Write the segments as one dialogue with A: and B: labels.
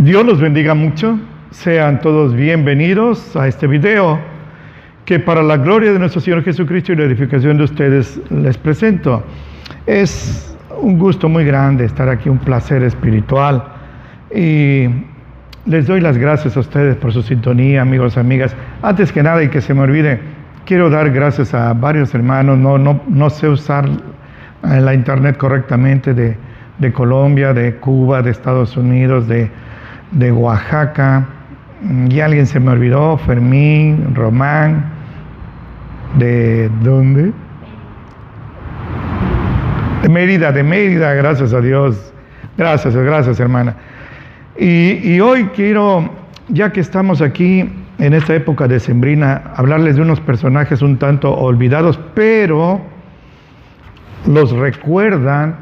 A: Dios los bendiga mucho. Sean todos bienvenidos a este video que para la gloria de nuestro Señor Jesucristo y la edificación de ustedes les presento. Es un gusto muy grande estar aquí, un placer espiritual, y les doy las gracias a ustedes por su sintonía, amigos, amigas. Antes que nada, y que se me olvide, quiero dar gracias a varios hermanos. No sé usar la internet correctamente, de Colombia, de Cuba, de Estados Unidos, de Oaxaca, y alguien se me olvidó, Fermín, Román, ¿de dónde? De Mérida, gracias a Dios. Gracias hermana. Y hoy quiero, ya que estamos aquí en esta época decembrina, hablarles de unos personajes un tanto olvidados, pero los recuerdan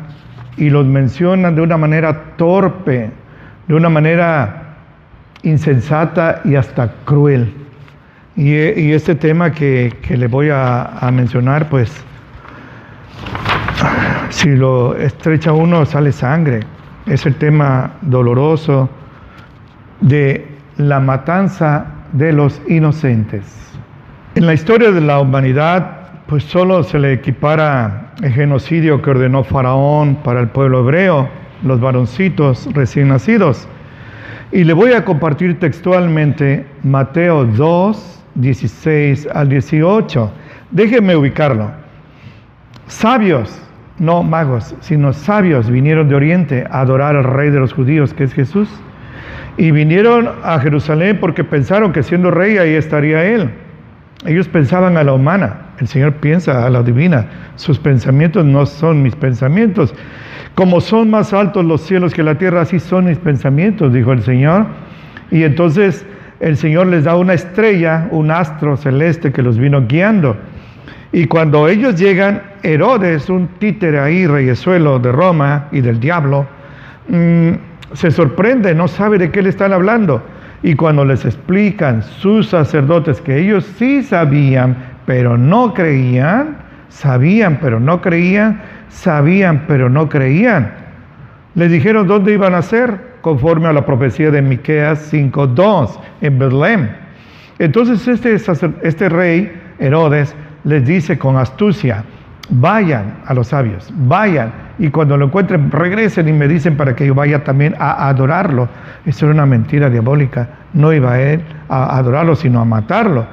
A: y los mencionan de una manera torpe, de una manera insensata y hasta cruel. Y este tema que le voy a mencionar, pues, si lo estrecha uno sale sangre. Es el tema doloroso de la matanza de los inocentes. En la historia de la humanidad, pues solo se le equipara el genocidio que ordenó Faraón para el pueblo hebreo, los varoncitos recién nacidos. Y le voy a compartir textualmente Mateo 2, 16 al 18. Déjenme ubicarlo. Sabios, no magos, sino sabios, vinieron de Oriente a adorar al Rey de los judíos, que es Jesús. Y vinieron a Jerusalén porque pensaron que siendo rey ahí estaría Él. Ellos pensaban a la humana, el Señor piensa a la divina. Sus pensamientos no son mis pensamientos. Como son más altos los cielos que la tierra, así son mis pensamientos, dijo el Señor. Y entonces el Señor les da una estrella, un astro celeste que los vino guiando. Y cuando ellos llegan, Herodes, un títere ahí, reyesuelo de Roma y del diablo, se sorprende, no sabe de qué le están hablando. Y cuando les explican sus sacerdotes que ellos sí sabían, pero no creían, sabían, pero no creían, sabían, pero no creían, les dijeron dónde iban a ser, conforme a la profecía de Miqueas 5:2, en Belén. Entonces este rey, Herodes, les dice con astucia: vayan a los sabios, vayan, y cuando lo encuentren, regresen y me dicen para que yo vaya también a adorarlo. Eso era una mentira diabólica. No iba él a adorarlo, sino a matarlo.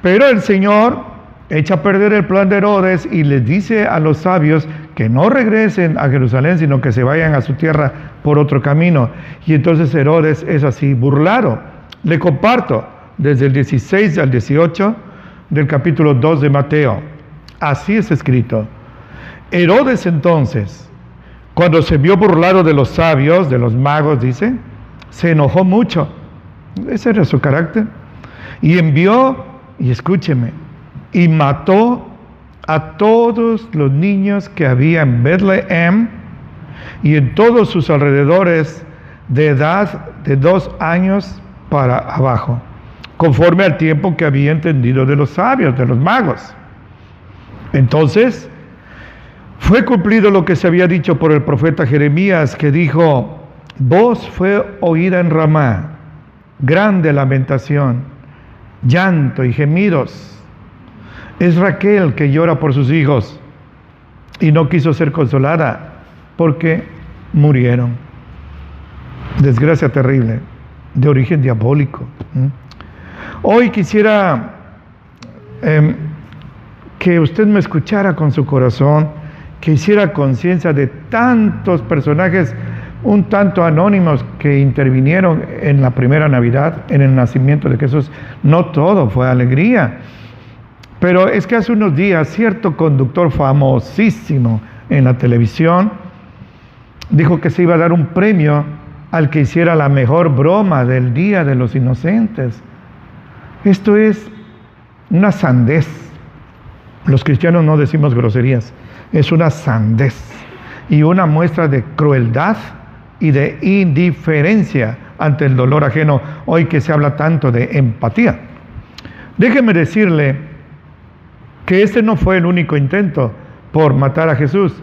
A: Pero el Señor echa a perder el plan de Herodes y les dice a los sabios que no regresen a Jerusalén, sino que se vayan a su tierra por otro camino. Y entonces Herodes es así burlado. Le comparto desde el 16 al 18 del capítulo 2 de Mateo. Así es escrito. Herodes entonces, cuando se vio burlado de los sabios, de los magos, dice, se enojó mucho. Ese era su carácter. Y envió, y escúcheme, y mató a todos los niños que había en Betlehem y en todos sus alrededores de edad de 2 años para abajo, conforme al tiempo que había entendido de los sabios, de los magos. Entonces fue cumplido lo que se había dicho por el profeta Jeremías, que dijo: voz fue oída en Ramá, grande lamentación, llanto y gemidos. Es Raquel que llora por sus hijos y no quiso ser consolada porque murieron. Desgracia terrible, de origen diabólico. Hoy quisiera que usted me escuchara con su corazón, que hiciera conciencia de tantos personajes un tanto anónimos que intervinieron en la primera Navidad, en el nacimiento de Jesús. No todo fue alegría, pero es que hace unos días cierto conductor famosísimo en la televisión dijo que se iba a dar un premio al que hiciera la mejor broma del Día de los Inocentes. Esto es una sandez. Los cristianos no decimos groserías. Es una sandez y una muestra de crueldad y de indiferencia ante el dolor ajeno, hoy que se habla tanto de empatía. Déjeme decirle que este no fue el único intento por matar a Jesús.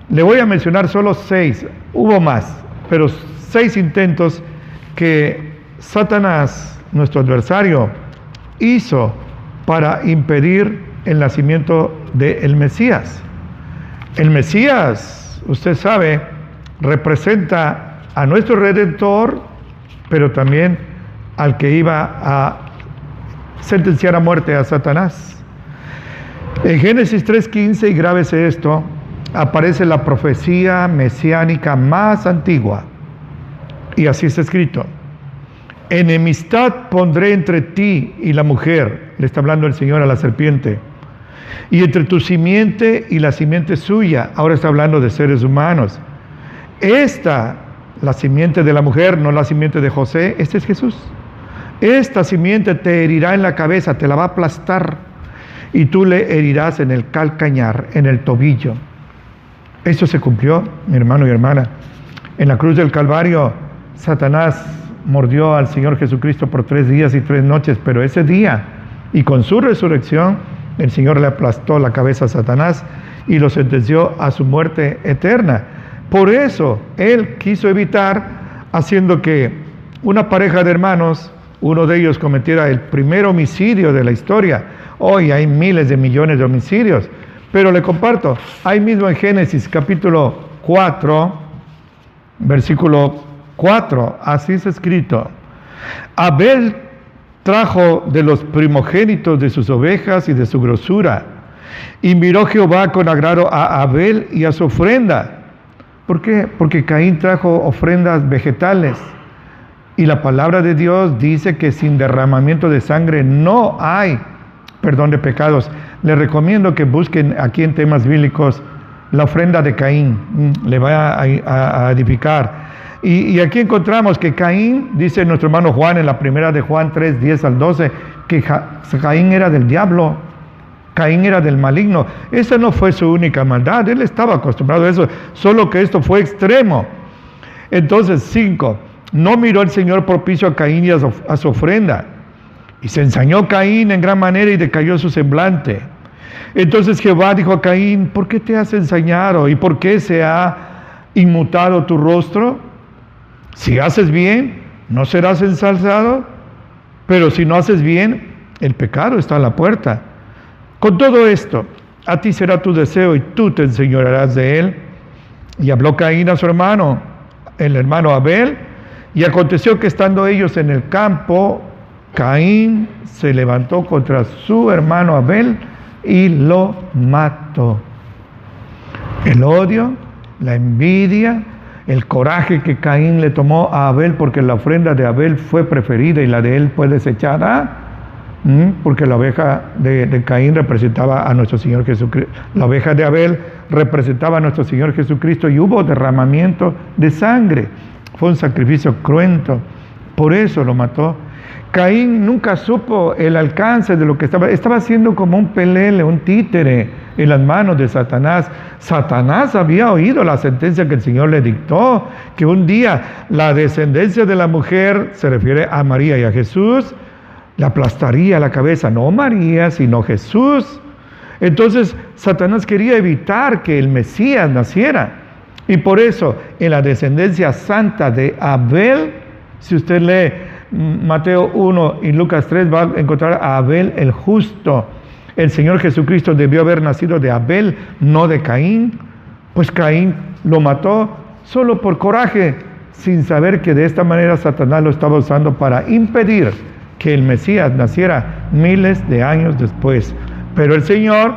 A: Le voy a mencionar solo 6, hubo más, pero 6 intentos que Satanás, nuestro adversario, hizo para impedir el nacimiento del Mesías. El Mesías, usted sabe, representa a nuestro Redentor, pero también al que iba a sentenciar a muerte a Satanás. En Génesis 3:15, y grábese esto, aparece la profecía mesiánica más antigua. Y así está escrito: enemistad pondré entre ti y la mujer, le está hablando el Señor a la serpiente, y entre tu simiente y la simiente suya. Ahora está hablando de seres humanos. Esta, la simiente de la mujer, no la simiente de José, este es Jesús. Esta simiente te herirá en la cabeza, te la va a aplastar, y tú le herirás en el calcañar, en el tobillo. Esto se cumplió, mi hermano y hermana. En la cruz del Calvario, Satanás mordió al Señor Jesucristo por 3 días y 3 noches, pero ese día, y con su resurrección, el Señor le aplastó la cabeza a Satanás y lo sentenció a su muerte eterna. Por eso, Él quiso evitar, haciendo que una pareja de hermanos, uno de ellos cometiera el primer homicidio de la historia. Hoy hay miles de millones de homicidios, pero le comparto, ahí mismo en Génesis capítulo 4, versículo 4, así es escrito: Abel trajo de los primogénitos de sus ovejas y de su grosura, y miró Jehová con agrado a Abel y a su ofrenda. ¿Por qué? Porque Caín trajo ofrendas vegetales, y la palabra de Dios dice que sin derramamiento de sangre no hay perdón de pecados. Les recomiendo que busquen aquí en temas bíblicos la ofrenda de Caín, le va a edificar. Y aquí encontramos que Caín, dice nuestro hermano Juan en la primera de Juan 3, 10 al 12, que Caín era del diablo, Caín era del maligno. Esa no fue su única maldad, él estaba acostumbrado a eso, solo que esto fue extremo. Entonces, 5, no miró el Señor propicio a Caín y a su ofrenda, y se ensañó Caín en gran manera y decayó su semblante. Entonces Jehová dijo a Caín: ¿por qué te has ensañado y por qué se ha inmutado tu rostro? Si haces bien, no serás ensalzado, pero si no haces bien, el pecado está a la puerta. Con todo esto, a ti será tu deseo y tú te enseñorearás de él. Y habló Caín a su hermano, el hermano Abel, y aconteció que estando ellos en el campo, Caín se levantó contra su hermano Abel y lo mató. El odio, la envidia, el coraje que Caín le tomó a Abel, porque la ofrenda de Abel fue preferida y la de él fue desechada, porque la oveja de Caín representaba a nuestro Señor Jesucristo, la oveja de Abel representaba a nuestro Señor Jesucristo, y hubo derramamiento de sangre. Fue un sacrificio cruento, por eso lo mató. Caín nunca supo el alcance de lo que estaba haciendo, como un pelele, un títere en las manos de Satanás. Satanás había oído la sentencia que el Señor le dictó, que un día la descendencia de la mujer, se refiere a María y a Jesús, le aplastaría la cabeza, no María, sino Jesús. Entonces Satanás quería evitar que el Mesías naciera, y por eso en la descendencia santa de Abel, si usted lee Mateo 1 y Lucas 3, va a encontrar a Abel el justo. El Señor Jesucristo debió haber nacido de Abel, no de Caín, pues Caín lo mató solo por coraje, sin saber que de esta manera Satanás lo estaba usando para impedir que el Mesías naciera miles de años después. Pero el Señor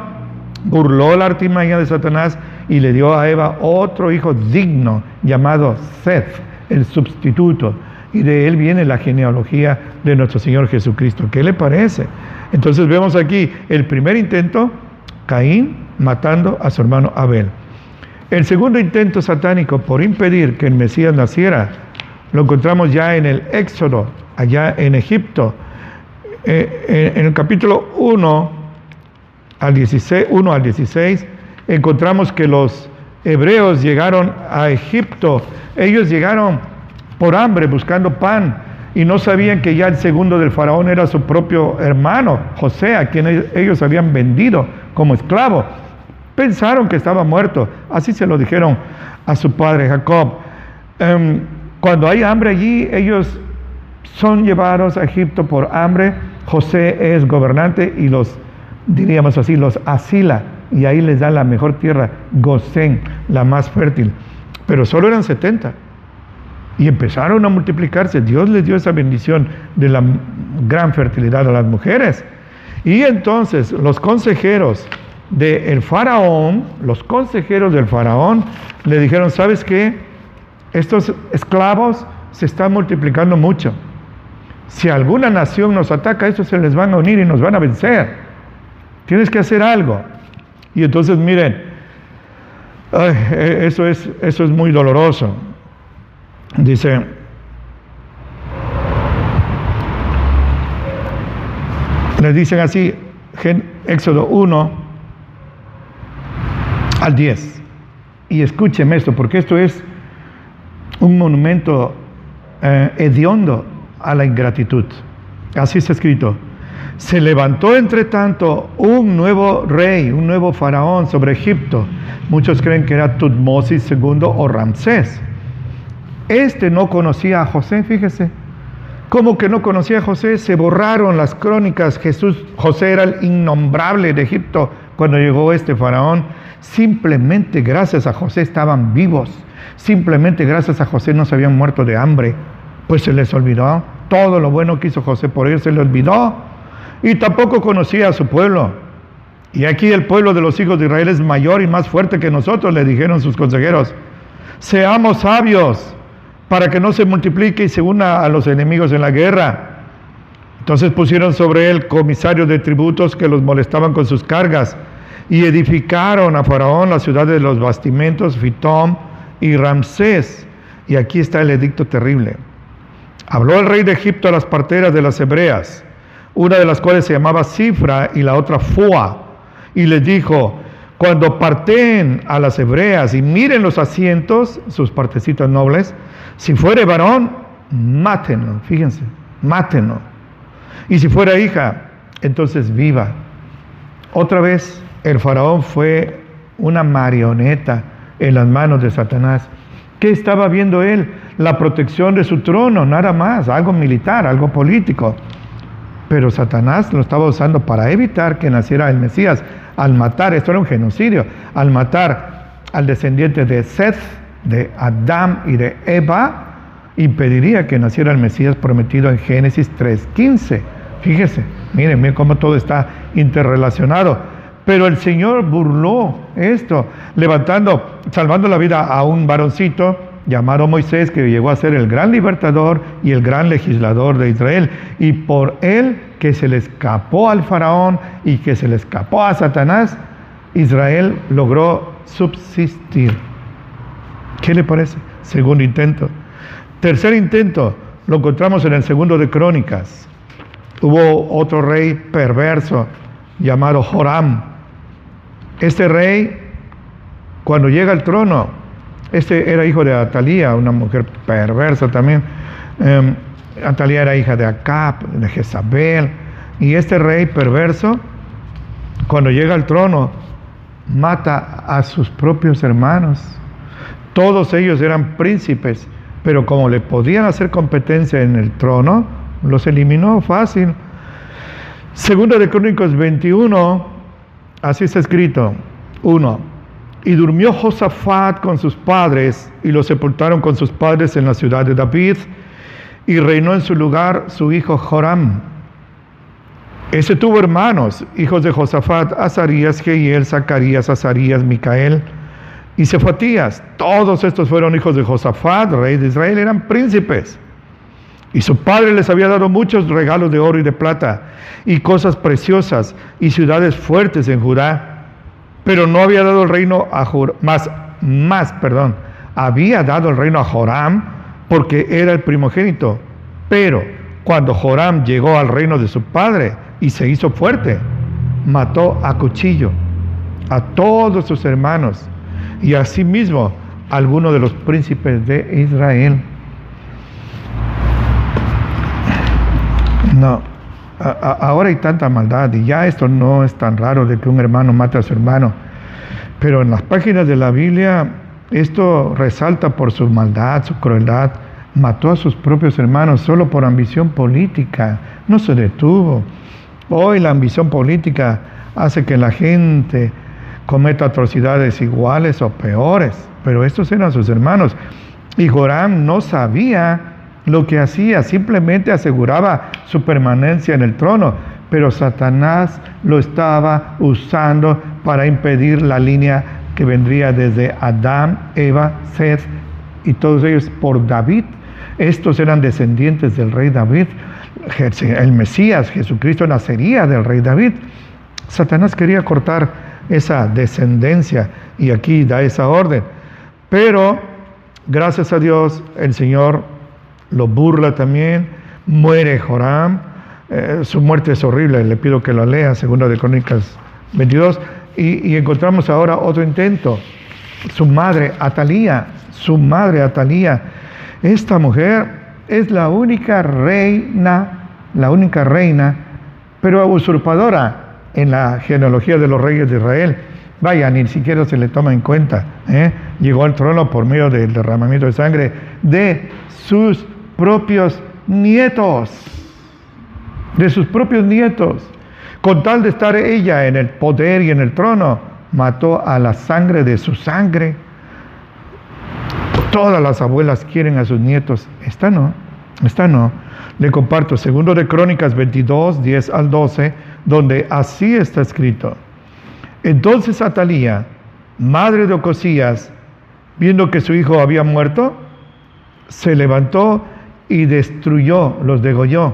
A: burló la artimaña de Satanás y le dio a Eva otro hijo digno, llamado Seth, el sustituto. Y de él viene la genealogía de nuestro Señor Jesucristo. ¿Qué le parece? Entonces vemos aquí el primer intento, Caín matando a su hermano Abel. El segundo intento satánico por impedir que el Mesías naciera, lo encontramos ya en el Éxodo, allá en Egipto. En el capítulo 1 al 16, encontramos que los hebreos llegaron a Egipto. Ellos llegaron por hambre, buscando pan, y no sabían que ya el segundo del faraón era su propio hermano, José, a quien ellos habían vendido como esclavo. Pensaron que estaba muerto, así se lo dijeron a su padre Jacob. Cuando hay hambre allí, ellos son llevados a Egipto por hambre. José es gobernante y los, diríamos así, los asila, y ahí les da la mejor tierra, Gosén, la más fértil. Pero solo eran 70. Y empezaron a multiplicarse. Dios les dio esa bendición de la gran fertilidad a las mujeres. Y entonces los consejeros del faraón, le dijeron, ¿sabes qué? Estos esclavos se están multiplicando mucho. Si alguna nación nos ataca, estos se les van a unir y nos van a vencer. Tienes que hacer algo. Y entonces miren, eso es muy doloroso. Dice, les dicen así, Éxodo 1 al 10. Y escúcheme esto, porque esto es un monumento hediondo a la ingratitud. Así está escrito. Se levantó entre tanto un nuevo rey, un nuevo faraón sobre Egipto. Muchos creen que era Tutmosis II o Ramsés. Este no conocía a José, fíjese. ¿Cómo que no conocía a José? Se borraron las crónicas. José era el innombrable de Egipto cuando llegó este faraón. Simplemente gracias a José estaban vivos. Simplemente gracias a José no se habían muerto de hambre. Pues se les olvidó. Todo lo bueno que hizo José por ellos se le olvidó. Y tampoco conocía a su pueblo. Y aquí el pueblo de los hijos de Israel es mayor y más fuerte que nosotros, le dijeron sus consejeros. Seamos sabios para que no se multiplique y se una a los enemigos en la guerra. Entonces pusieron sobre él comisarios de tributos que los molestaban con sus cargas y edificaron a Faraón la ciudad de los bastimentos, Fitón y Ramsés. Y aquí está el edicto terrible. Habló el rey de Egipto a las parteras de las hebreas, una de las cuales se llamaba Cifra y la otra Fua, y les dijo, cuando parten a las hebreas y miren los asientos, sus partecitas nobles, si fuere varón, mátenlo, fíjense, mátenlo. Y si fuera hija, entonces viva. Otra vez, el faraón fue una marioneta en las manos de Satanás. ¿Qué estaba viendo él? La protección de su trono, nada más, algo militar, algo político. Pero Satanás lo estaba usando para evitar que naciera el Mesías, al matar, esto era un genocidio, al matar al descendiente de Seth, de Adán y de Eva, impediría que naciera el Mesías prometido en Génesis 3:15. Fíjese, miren cómo todo está interrelacionado. Pero el Señor burló esto, salvando la vida a un varoncito llamado Moisés, que llegó a ser el gran libertador y el gran legislador de Israel. Y por él, que se le escapó al faraón y que se le escapó a Satanás, Israel logró subsistir. ¿Qué le parece? Segundo intento. Tercer intento, lo encontramos en el segundo de Crónicas. Hubo otro rey perverso llamado Joram. Este rey, cuando llega al trono, este era hijo de Atalía, una mujer perversa también. Atalía era hija de Acab, de Jezabel. Y este rey perverso, cuando llega al trono, mata a sus propios hermanos. Todos ellos eran príncipes, pero como le podían hacer competencia en el trono, los eliminó fácil. Segunda de Crónicas 21, así está escrito, 1. Y durmió Josafat con sus padres, y lo sepultaron con sus padres en la ciudad de David, y reinó en su lugar su hijo Joram. Ese tuvo hermanos, hijos de Josafat, Azarías, Jehiel, Zacarías, Azarías, Micael y Sefatías. Todos estos fueron hijos de Josafat, rey de Israel, eran príncipes. Y su padre les había dado muchos regalos de oro y de plata, y cosas preciosas, y ciudades fuertes en Judá. Pero no había dado el reino a había dado el reino a Joram, porque era el primogénito. Pero cuando Joram llegó al reino de su padre y se hizo fuerte, mató a cuchillo a todos sus hermanos, y asimismo a algunos de los príncipes de Israel. No, ahora hay tanta maldad y ya esto no es tan raro de que un hermano mate a su hermano, pero en las páginas de la Biblia esto resalta por su maldad, su crueldad. mató a sus propios hermanos solo por ambición política, no se detuvo. Hoy la ambición política hace que la gente cometa atrocidades iguales o peores, pero estos eran sus hermanos. Y Joram no sabía lo que hacía, simplemente aseguraba su permanencia en el trono, pero Satanás lo estaba usando para impedir la línea que vendría desde Adán, Eva, Seth y todos ellos por David. Estos eran descendientes del rey David. El Mesías, Jesucristo, nacería del rey David. Satanás quería cortar esa descendencia y aquí da esa orden. Pero, gracias a Dios, el Señor lo burla también. Muere Joram. Su muerte es horrible. Le pido que lo lea, 2 de Crónicas 22. Y encontramos ahora otro intento. Su madre, Atalía. Esta mujer es la única reina, pero usurpadora en la genealogía de los reyes de Israel. Vaya, ni siquiera se le toma en cuenta. Llegó al trono por medio del derramamiento de sangre de sus propios nietos. Con tal de estar ella en el poder y en el trono, mató a la sangre de su sangre. Todas las abuelas quieren a sus nietos. Esta no. Le comparto 2 de Crónicas 22, 10 al 12, donde así está escrito. Entonces Atalía, madre de Ocosías, viendo que su hijo había muerto, se levantó y los degolló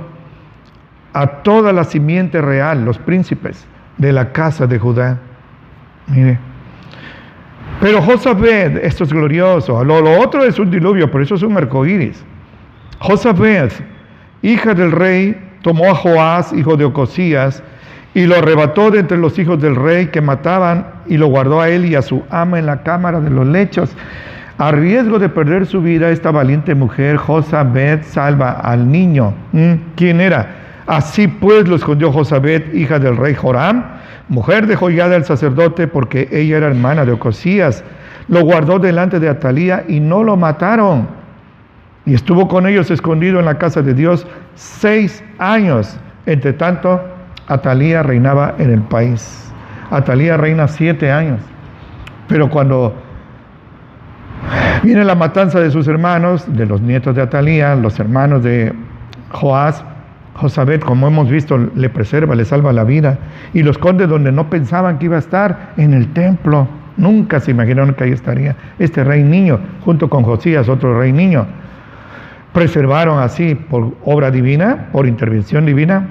A: a toda la simiente real, los príncipes de la casa de Judá. Mire. Pero Josabed, esto es glorioso, lo otro es un diluvio, por eso es un arcoíris. Josabed, hija del rey, tomó a Joás, hijo de Ocosías, y lo arrebató de entre los hijos del rey que mataban, y lo guardó a él y a su ama en la cámara de los lechos. A riesgo de perder su vida, esta valiente mujer, Josabed, salva al niño. ¿Quién era? Así pues lo escondió Josabed, hija del rey Joram, mujer de Joiada el sacerdote, porque ella era hermana de Ocosías. Lo guardó delante de Atalía y no lo mataron. Y estuvo con ellos escondido en la casa de Dios 6 años. Entre tanto, Atalía reinaba en el país. Atalía reina 7 años. Pero cuando viene la matanza de sus hermanos, de los nietos de Atalía, los hermanos de Joás, Josabed, como hemos visto, le preserva, le salva la vida y lo esconde donde no pensaban que iba a estar, en el templo. Nunca se imaginaron que ahí estaría este rey niño, junto con Josías, otro rey niño. Preservaron así, por obra divina, por intervención divina,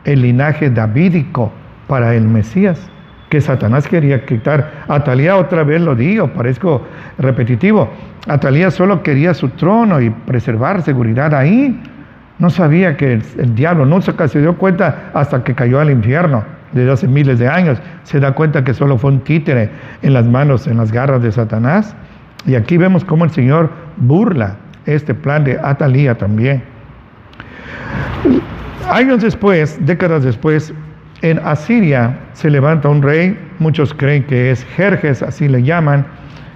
A: el linaje davídico para el Mesías, que Satanás quería quitar. Atalía, otra vez lo digo, parezco repetitivo, Atalía solo quería su trono y preservar seguridad ahí. No sabía que el diablo, nunca se dio cuenta hasta que cayó al infierno desde hace miles de años. Se da cuenta que solo fue un títere en las manos, en las garras de Satanás. Y aquí vemos cómo el Señor burla este plan de Atalía también. Años después, décadas después, en Asiria se levanta un rey, muchos creen que es Jerjes, así le llaman,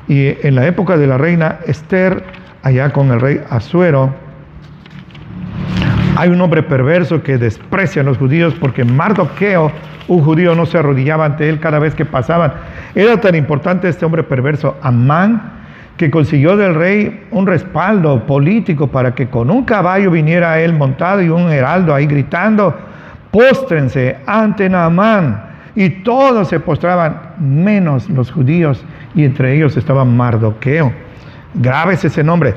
A: y en la época de la reina Esther, allá con el rey Asuero, hay un hombre perverso que desprecia a los judíos porque Mardoqueo, un judío, no se arrodillaba ante él cada vez que pasaban. Era tan importante este hombre perverso, Amán, que consiguió del rey un respaldo político para que con un caballo viniera a él montado y un heraldo ahí gritando: póstrense ante Naamán. Y todos se postraban, menos los judíos, y entre ellos estaba Mardoqueo. Grave ese nombre.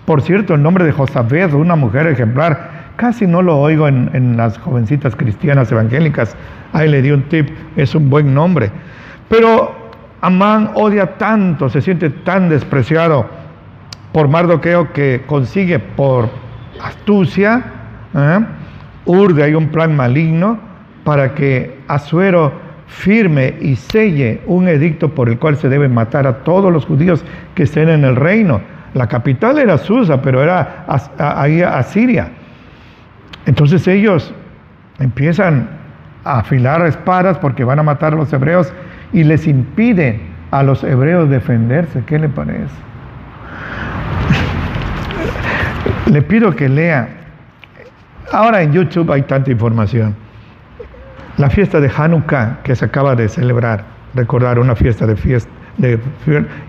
A: Por cierto, el nombre de Josabed, una mujer ejemplar, casi no lo oigo en las jovencitas cristianas evangélicas. Ahí le di un tip, es un buen nombre. Pero Amán odia tanto, se siente tan despreciado por Mardoqueo que consigue por astucia, urde ahí un plan maligno para que Asuero firme y selle un edicto por el cual se deben matar a todos los judíos que estén en el reino. La capital era Susa, pero era ahí Asiria. Entonces ellos empiezan a afilar espadas porque van a matar a los hebreos y les impiden a los hebreos defenderse. ¿Qué le parece? Le pido que lea. Ahora en YouTube hay tanta información. La fiesta de Hanukkah que se acaba de celebrar, recordar una fiesta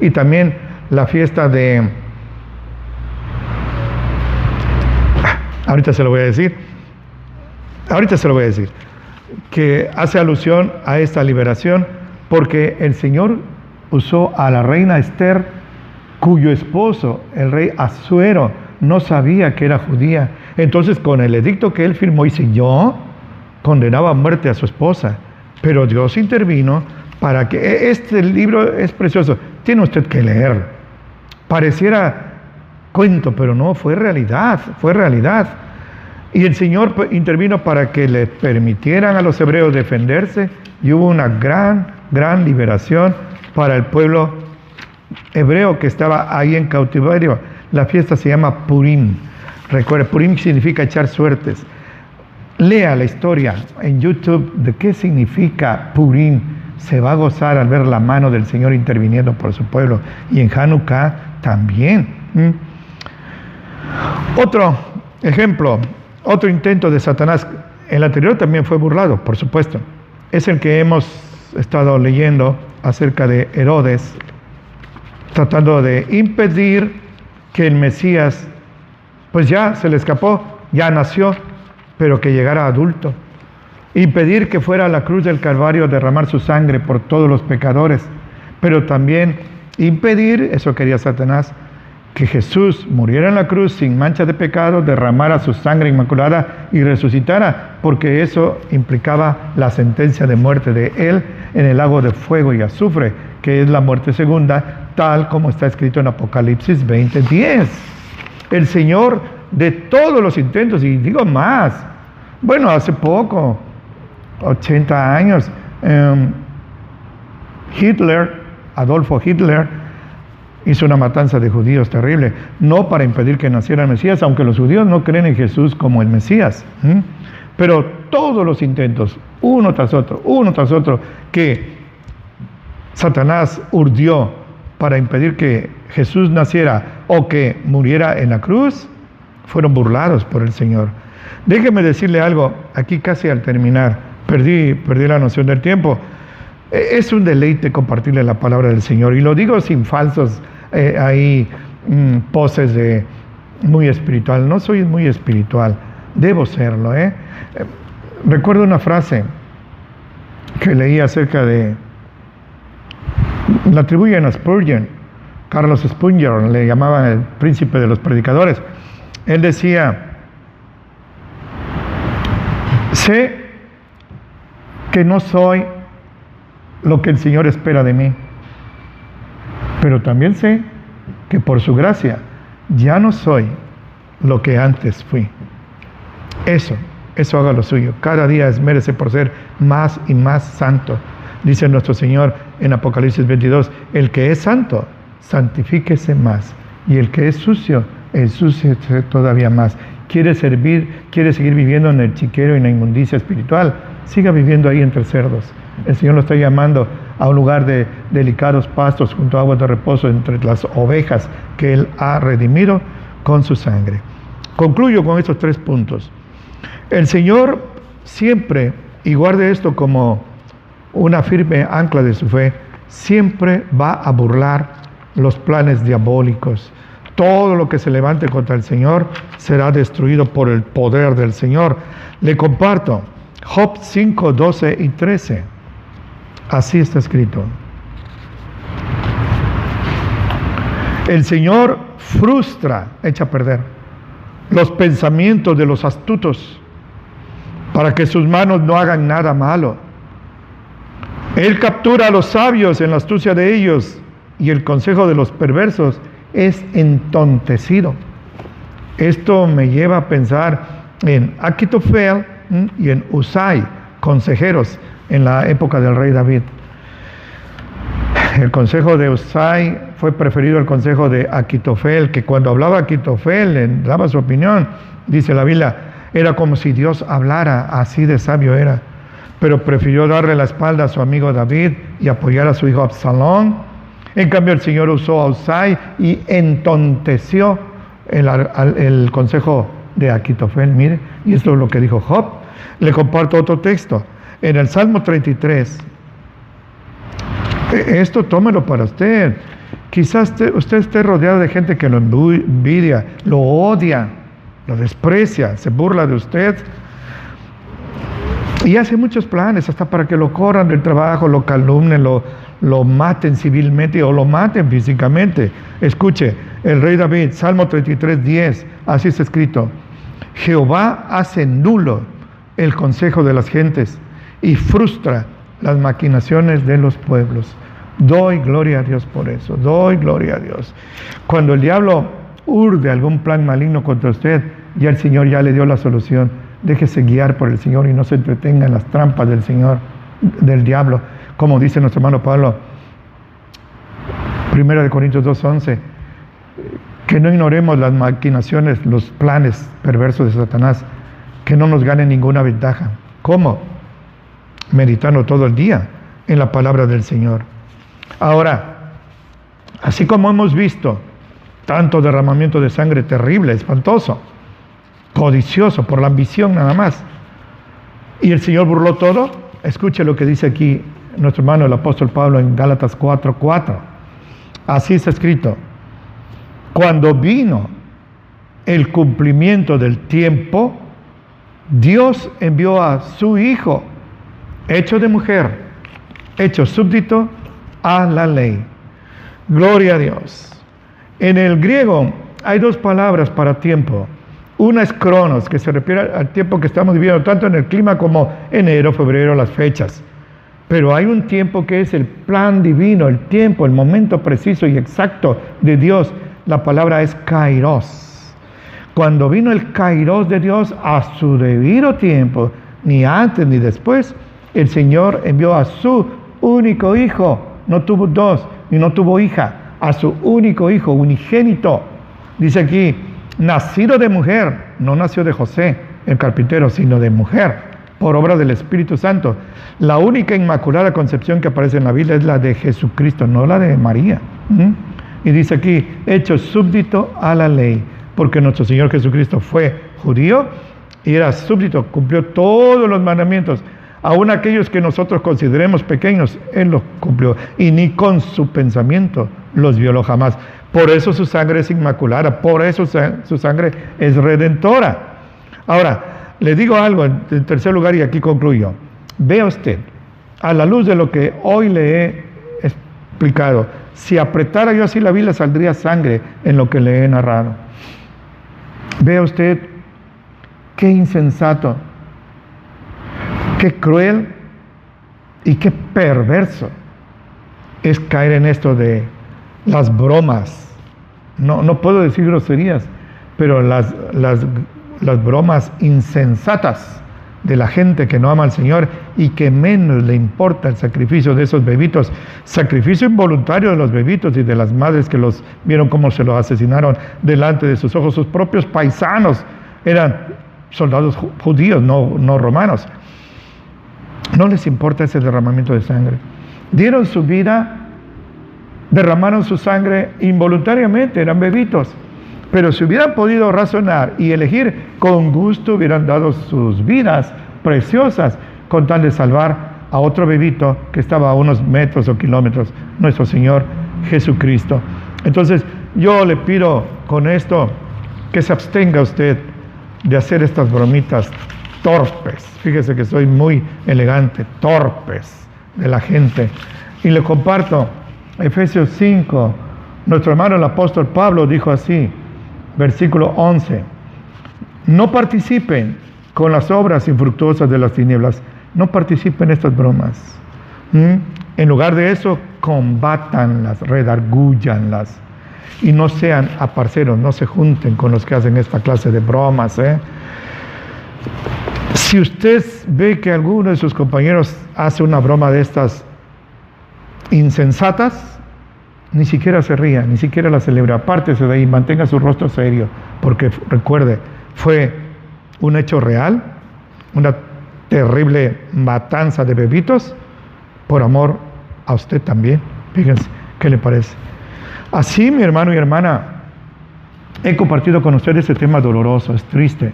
A: y también la fiesta de... Ahorita se lo voy a decir, que hace alusión a esta liberación, porque el Señor usó a la reina Esther, cuyo esposo, el rey Asuero, no sabía que era judía. Entonces, con el edicto que él firmó, dice, yo condenaba a muerte a su esposa, pero Dios intervino para que... Este libro es precioso, tiene usted que leerlo. Pareciera cuento, pero no, fue realidad. Y el Señor intervino para que le permitieran a los hebreos defenderse, y hubo una gran liberación para el pueblo hebreo que estaba ahí en cautiverio. La fiesta se llama Purim. Recuerde, Purim significa echar suertes. Lea la historia en YouTube de qué significa Purim. Se va a gozar al ver la mano del Señor interviniendo por su pueblo. Y en Hanukkah también. Otro ejemplo, otro intento de Satanás. El anterior también fue burlado, por supuesto. Es el que hemos estado leyendo acerca de Herodes, tratando de impedir que el Mesías, pues ya se le escapó, ya nació, pero que llegara adulto. Impedir que fuera a la cruz del Calvario a derramar su sangre por todos los pecadores, pero también impedir, eso quería Satanás, que Jesús muriera en la cruz sin mancha de pecado, derramara su sangre inmaculada y resucitara, porque eso implicaba la sentencia de muerte de él en el lago de fuego y azufre, que es la muerte segunda, tal como está escrito en Apocalipsis 20:10. El Señor, de todos los intentos, y digo más, bueno, hace poco, 80 años, Adolfo Hitler, hizo una matanza de judíos terrible, no para impedir que naciera el Mesías, aunque los judíos no creen en Jesús como el Mesías. Pero todos los intentos, uno tras otro, que Satanás urdió para impedir que Jesús naciera o que muriera en la cruz, fueron burlados por el Señor. Déjeme decirle algo, aquí casi al terminar, perdí la noción del tiempo. Es un deleite compartirle la palabra del Señor, y lo digo sin falsos poses de muy espiritual. No soy muy espiritual, debo serlo. Recuerdo una frase que leí acerca de, la atribuyen a Spurgeon, Carlos Spurgeon, le llamaban el príncipe de los predicadores. Él decía, sé que no soy lo que el Señor espera de mí, pero también sé que por su gracia ya no soy lo que antes fui. Eso haga lo suyo. Cada día esmérese por ser más y más santo. Dice nuestro Señor en Apocalipsis 22, el que es santo, santifíquese más, y el que es sucio, ensúciese todavía más. Quiere seguir viviendo en el chiquero y en la inmundicia espiritual, siga viviendo ahí entre cerdos. El Señor lo está llamando a un lugar de delicados pastos junto a aguas de reposo entre las ovejas que Él ha redimido con su sangre. Concluyo con estos 3 puntos. El Señor siempre, y guarde esto como una firme ancla de su fe, siempre va a burlar los planes diabólicos. Todo lo que se levante contra el Señor será destruido por el poder del Señor. Le comparto Job 5, 12 y 13. Así está escrito. El Señor frustra, echa a perder los pensamientos de los astutos, para que sus manos no hagan nada malo. Él captura a los sabios en la astucia de ellos, y el consejo de los perversos es entontecido. Esto me lleva a pensar en Achitofel y en Usai, consejeros en la época del rey David. El consejo de Usai fue preferido al consejo de Achitofel, que cuando hablaba Achitofel, le daba su opinión, dice la Biblia, era como si Dios hablara, así de sabio era. Pero prefirió darle la espalda a su amigo David y apoyar a su hijo Absalón. En cambio, el Señor usó a Usai y entonteció el consejo de Aquitofel. Mire, y esto es lo que dijo Job. Le comparto otro texto. En el Salmo 33, esto tómelo para usted. Quizás usted esté rodeado de gente que lo envidia, lo odia, lo desprecia, se burla de usted y hace muchos planes hasta para que lo corran del trabajo, lo calumnen, lo maten civilmente o lo maten físicamente. Escuche, el rey David, Salmo 33, 10, así está escrito: Jehová hace nulo el consejo de las gentes y frustra las maquinaciones de los pueblos. Doy gloria a Dios por eso, doy gloria a Dios. Cuando el diablo urde algún plan maligno contra usted, ya el Señor ya le dio la solución. Déjese guiar por el Señor y no se entretenga en las trampas del Señor, del diablo. Como dice nuestro hermano Pablo, 1 Corintios 2:11, que no ignoremos las maquinaciones, los planes perversos de Satanás, que no nos gane ninguna ventaja. ¿Cómo? Meditando todo el día en la palabra del Señor. Ahora, así como hemos visto tanto derramamiento de sangre terrible, espantoso, codicioso por la ambición nada más, y el Señor burló todo, escuche lo que dice aquí nuestro hermano el apóstol Pablo en Gálatas 4:4. Así está escrito: cuando vino el cumplimiento del tiempo, Dios envió a su Hijo, hecho de mujer, hecho súbdito a la ley. Gloria a Dios. En el griego hay dos palabras para tiempo. Una es cronos, que se refiere al tiempo que estamos viviendo, tanto en el clima como enero, febrero, las fechas. Pero hay un tiempo que es el plan divino, el tiempo, el momento preciso y exacto de Dios. La palabra es kairos. Cuando vino el kairos de Dios a su debido tiempo, ni antes ni después, el Señor envió a su único Hijo. No tuvo dos, ni no tuvo hija, a su único Hijo, unigénito. Dice aquí, nacido de mujer, no nació de José, el carpintero, sino de mujer, por obra del Espíritu Santo. La única inmaculada concepción que aparece en la Biblia es la de Jesucristo, no la de María. Y dice aquí, hecho súbdito a la ley, porque nuestro Señor Jesucristo fue judío y era súbdito, cumplió todos los mandamientos. Aún aquellos que nosotros consideremos pequeños, Él los cumplió, y ni con su pensamiento los violó jamás. Por eso su sangre es inmaculada, por eso su sangre es redentora. Ahora, le digo algo en tercer lugar y aquí concluyo. Vea usted, a la luz de lo que hoy le he explicado, si apretara yo así la Biblia saldría sangre en lo que le he narrado. Vea usted qué insensato, qué cruel y qué perverso es caer en esto de las bromas. No puedo decir groserías, pero las bromas insensatas de la gente que no ama al Señor y que menos le importa el sacrificio de esos bebitos, sacrificio involuntario de los bebitos y de las madres que los vieron cómo se los asesinaron delante de sus ojos. Sus propios paisanos eran soldados judíos, no romanos. No les importa ese derramamiento de sangre. Dieron su vida, derramaron su sangre involuntariamente, eran bebitos. Pero si hubieran podido razonar y elegir, con gusto hubieran dado sus vidas preciosas con tal de salvar a otro bebito que estaba a unos metros o kilómetros, nuestro Señor Jesucristo. Entonces, yo le pido con esto que se abstenga usted de hacer estas bromitas torpes. Fíjese que soy muy elegante, torpes de la gente. Y le comparto Efesios 5, nuestro hermano el apóstol Pablo dijo así, versículo 11, no participen con las obras infructuosas de las tinieblas, no participen en estas bromas. En lugar de eso, combátanlas, redargúyanlas y no sean aparceros, no se junten con los que hacen esta clase de bromas. Si usted ve que alguno de sus compañeros hace una broma de estas insensatas, ni siquiera se ría, ni siquiera la celebra. Apártese de ahí, mantenga su rostro serio, porque recuerde, fue un hecho real, una terrible matanza de bebitos, por amor a usted también. Fíjense, ¿qué le parece? Así, mi hermano y hermana, He compartido con ustedes ese tema doloroso, es triste,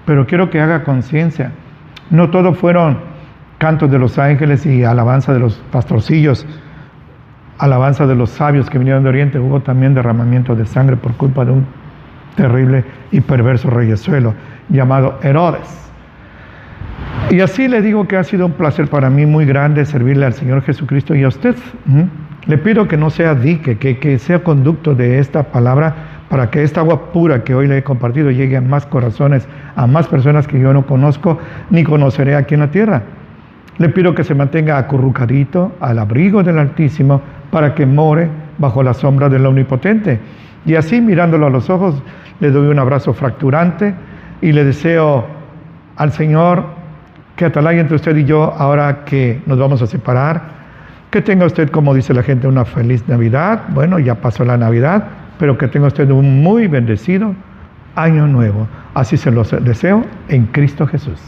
A: pero quiero que haga conciencia. No todo fueron cantos de los ángeles y alabanza de los pastorcillos, alabanza de los sabios que vinieron de Oriente. Hubo también derramamiento de sangre por culpa de un terrible y perverso reyesuelo llamado Herodes. Y así le digo que ha sido un placer para mí muy grande servirle al Señor Jesucristo y a usted. Le pido que no sea dique, que sea conducto de esta palabra para que esta agua pura que hoy le he compartido llegue a más corazones, a más personas que yo no conozco ni conoceré aquí en la tierra. Le pido que se mantenga acurrucadito al abrigo del Altísimo para que more bajo la sombra del Omnipotente. Y así, mirándolo a los ojos, le doy un abrazo fracturante y le deseo al Señor que atalaye entre usted y yo ahora que nos vamos a separar. Que tenga usted, como dice la gente, una feliz Navidad. Bueno, ya pasó la Navidad, pero que tenga usted un muy bendecido Año Nuevo. Así se los deseo en Cristo Jesús.